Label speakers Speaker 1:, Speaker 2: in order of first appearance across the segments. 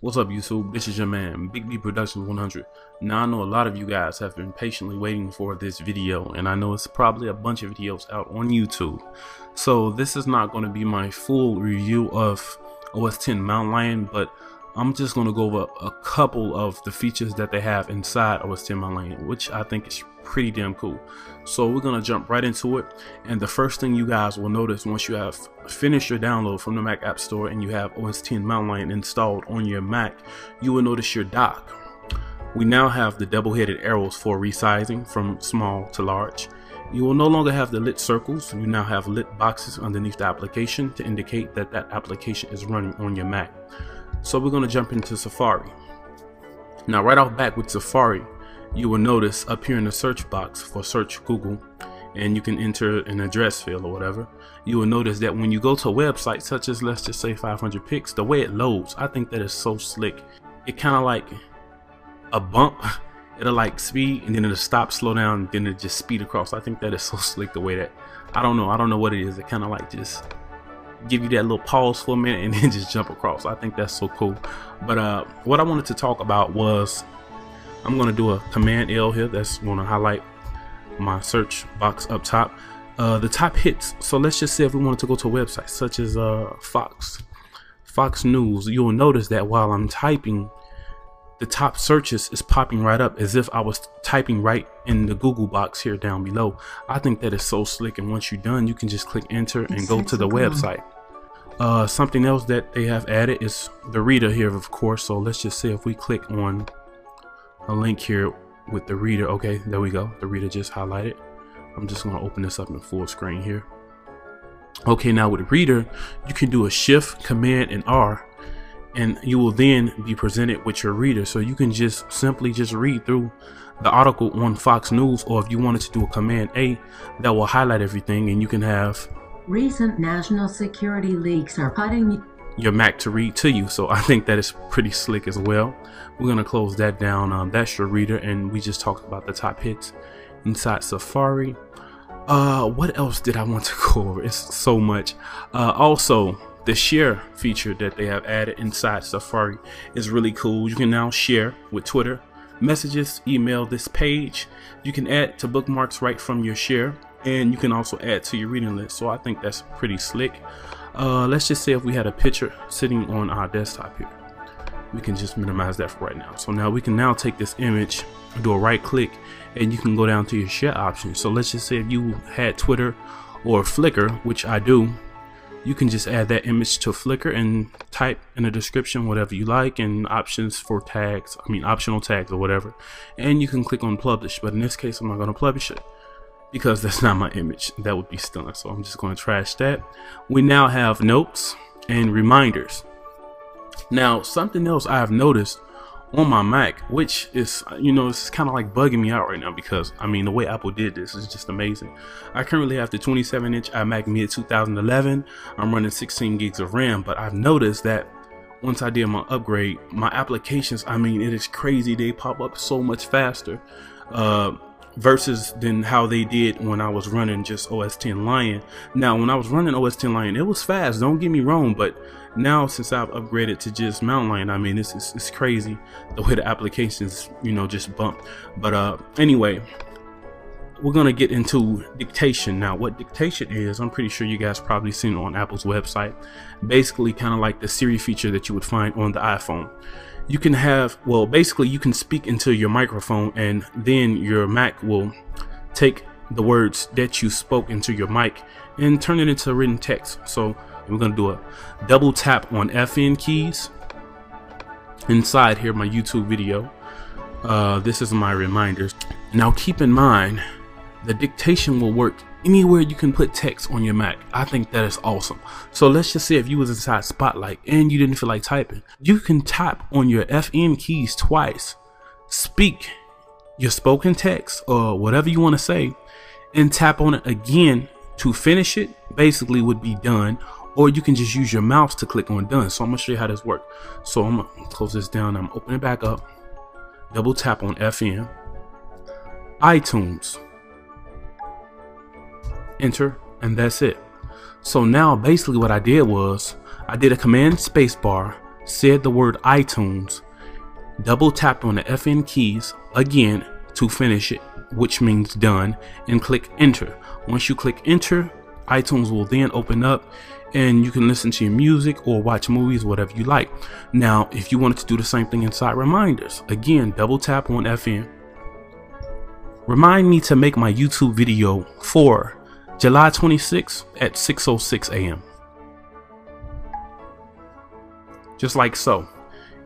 Speaker 1: What's up, YouTube? This is your man, Big B Productions 100. Now, I know a lot of you guys have been patiently waiting for this video, and I know it's probably a bunch of videos out on YouTube. So this is not going to be my full review of OS X Mountain Lion, but I'm just going to go over a couple of the features that they have inside OS X Mountain Lion, which I think is pretty damn cool. So we're going to jump right into it, and the first thing you guys will notice once you have finished your download from the Mac App Store and you have OS X Mountain Lion installed on your Mac, you will notice your dock. We now have the double-headed arrows for resizing from small to large. You will no longer have the lit circles. You now have lit boxes underneath the application to indicate that that application is running on your Mac. So we're going to jump into Safari. Now, right off back with Safari, you will notice up here in the search box for search Google, and you can enter an address field or whatever. You will notice that when you go to a website such as, let's just say 500 pics, the way it loads, I think that is so slick. It kind of like a bump. It'll like speed and then it'll stop, slow down, and then it'll just speed across. I think that is so slick the way that, I don't know what it is. It kind of like just give you that little pause for a minute and then just jump across. I think that's so cool. But what I wanted to talk about was, I'm going to do a Command L here. That's going to highlight my search box up top. The top hits. So let's just say if we wanted to go to a website such as Fox News, you will notice that while I'm typing, the top searches is popping right up as if I was typing right in the Google box here down below. I think that is so slick, and once you're done, you can just click enter and go to the website. Something else that they have added is the reader here, of course. So let's just say if we click on a link here with the reader, okay, there we go, the reader just highlighted. I'm just going to open this up in full screen here. Okay, now with reader, you can do a shift, command, and R, and you will then be presented with your reader. So you can just simply just read through the article on Fox News, or if you wanted to do a command A, that will highlight everything, and you can have
Speaker 2: recent national security leaks are putting
Speaker 1: your Mac to read to you. So I think that is pretty slick as well. We're gonna close that down. That's your reader, and we just talked about the top hits inside Safari. What else did I want to go over? It's so much. Also, the share feature that they have added inside Safari is really cool. You can now share with Twitter, messages, email, this page. You can add to bookmarks right from your share, and you can also add to your reading list. So I think that's pretty slick. Let's just say if we had a picture sitting on our desktop here, we can just minimize that for right now. So now we can now take this image, do a right click, and you can go down to your share options. So let's just say if you had Twitter or Flickr, which I do, you can just add that image to Flickr and type in the description whatever you like and options for tags, optional tags or whatever, and you can click on publish. But in this case, I'm not going to publish it because that's not my image. That would be stunning. So I'm just going to trash that. We now have notes and reminders. Now, something else I have noticed on my Mac, which is, it's kind of like bugging me out right now, because the way Apple did this is just amazing. I currently have the 27-inch iMac mid 2011. I'm running 16 gigs of RAM, but I've noticed that once I did my upgrade, my applications, it is crazy. They pop up so much faster versus than how they did when I was running just OS X Lion. Now, when I was running OS X Lion, it was fast, don't get me wrong, but now since I've upgraded to just Mountain Lion, it's crazy the way the applications, just bump. But anyway, we're gonna get into Dictation. Now, what Dictation is, I'm pretty sure you guys probably seen it on Apple's website. Basically, kind of like the Siri feature that you would find on the iPhone. You can have, basically you can speak into your microphone, and then your Mac will take the words that you spoke into your mic and turn it into written text. So we're going to do a double tap on FN keys inside here, my YouTube video. This is my reminders. Now keep in mind, the Dictation will work anywhere you can put text on your Mac. I think that is awesome. So let's just say if you was inside Spotlight and you didn't feel like typing, you can tap on your FN keys twice, speak your spoken text or whatever you want to say, and tap on it again to finish it. Basically would be done, or you can just use your mouse to click on done. So I'm gonna show you how this works. So I'm gonna close this down. I'm opening it back up, double tap on FN, iTunes, enter, and that's it. So now basically what I did was I did a command spacebar, said the word iTunes, double tap on the FN keys again to finish it, which means done, and click enter. Once you click enter, iTunes will then open up and you can listen to your music or watch movies, whatever you like. Now, if you wanted to do the same thing inside reminders, again, double tap on FN. Remind me to make my YouTube video for July 26th at 6:06 a.m. Just like so.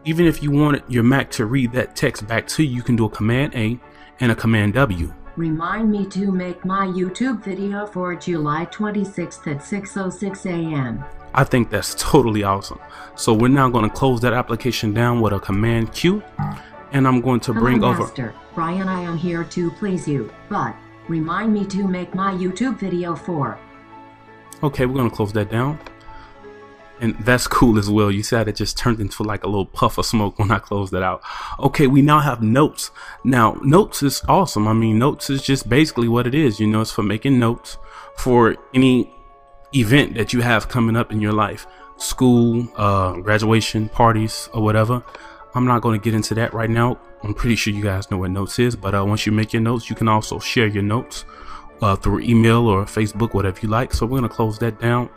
Speaker 1: Even if you wanted your Mac to read that text back to you, you can do a Command A and a Command W.
Speaker 2: Remind me to make my YouTube video for July 26th at 6:06 a.m.
Speaker 1: I think that's totally awesome. So we're now going to close that application down with a Command Q, and I'm going to bring
Speaker 2: Hello,
Speaker 1: over.
Speaker 2: Master. Brian, I am here to please you, but remind me to make my YouTube video for.
Speaker 1: Okay, we're going to close that down. And that's cool as well. You said it just turned into like a little puff of smoke when I closed that out. Okay, we now have notes. Now, notes is awesome. I mean, notes is just basically what it is. You know, it's for making notes for any event that you have coming up in your life. School, graduation, parties, or whatever. I'm not going to get into that right now. I'm pretty sure you guys know what notes is. But once you make your notes, you can also share your notes through email or Facebook, whatever you like. So we're going to close that down.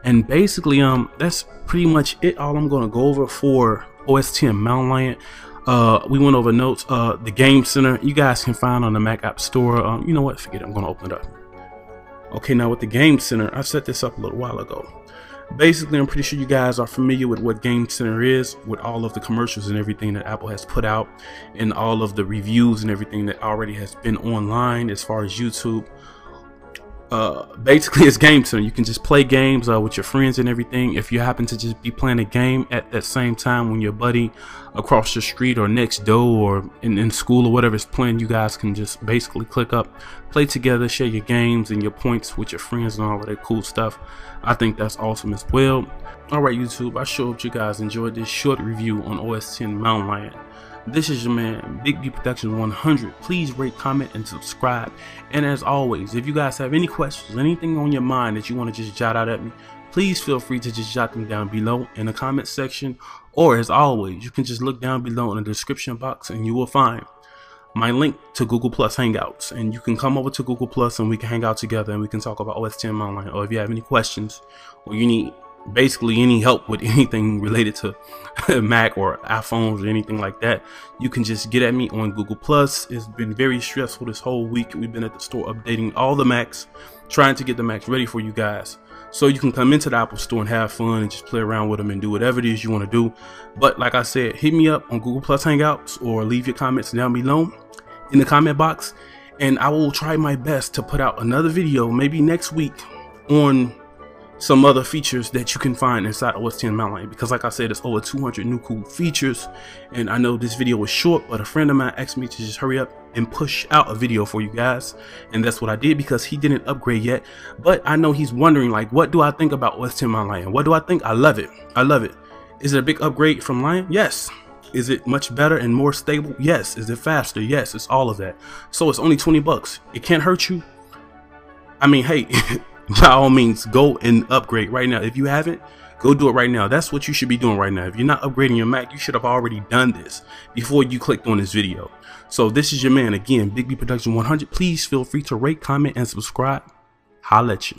Speaker 1: And basically, that's pretty much it. All I'm going to go over for OS X Mountain Lion. We went over notes. The Game Center, you guys can find on the Mac App Store. You know what? Forget it. I'm going to open it up. Okay, now with the Game Center, I set this up a little while ago. Basically, I'm pretty sure you guys are familiar with what Game Center is, with all of the commercials and everything that Apple has put out, and all of the reviews and everything that already has been online as far as YouTube. Basically, it's Game Center. You can just play games with your friends and everything. If you happen to just be playing a game at that same time when your buddy across the street or next door or in school or whatever is playing, you guys can just basically click up, play together, share your games and your points with your friends and all of that cool stuff. I think that's awesome as well. Alright YouTube, I sure hope you guys enjoyed this short review on OS X Mountain Lion. This is your man, Big B Productions 100. Please rate, comment, and subscribe. And as always, if you guys have any questions, anything on your mind that you want to just jot out at me, please feel free to just jot them down below in the comment section. Or as always, you can just look down below in the description box and you will find my link to Google Plus Hangouts. And you can come over to Google Plus and we can hang out together and we can talk about OS X Mountain Lion. Or if you have any questions or you need basically any help with anything related to Mac or iPhones or anything like that, you can just get at me on Google Plus. It's been very stressful this whole week. We've been at the store updating all the Macs, trying to get the Macs ready for you guys, so you can come into the Apple Store and have fun and just play around with them and do whatever it is you want to do. But like I said, hit me up on Google Plus Hangouts or leave your comments down below in the comment box, and I will try my best to put out another video maybe next week on some other features that you can find inside OS X Mountain Lion, because like I said, it's over 200 new cool features. And I know this video was short, but a friend of mine asked me to just hurry up and push out a video for you guys, and that's what I did because he didn't upgrade yet. But I know he's wondering, like, what do I think about OS X Mountain Lion? What do I think? I love it. I love it. Is it a big upgrade from Lion? Yes. Is it much better and more stable? Yes. Is it faster? Yes. It's all of that. So it's only 20 bucks. It can't hurt you. I mean, hey, by all means, go and upgrade right now. If you haven't, go do it right now. That's what you should be doing right now. If you're not upgrading your Mac, you should have already done this before you clicked on this video. So this is your man again, Big B Production 100. Please feel free to rate, comment, and subscribe. Holla at you.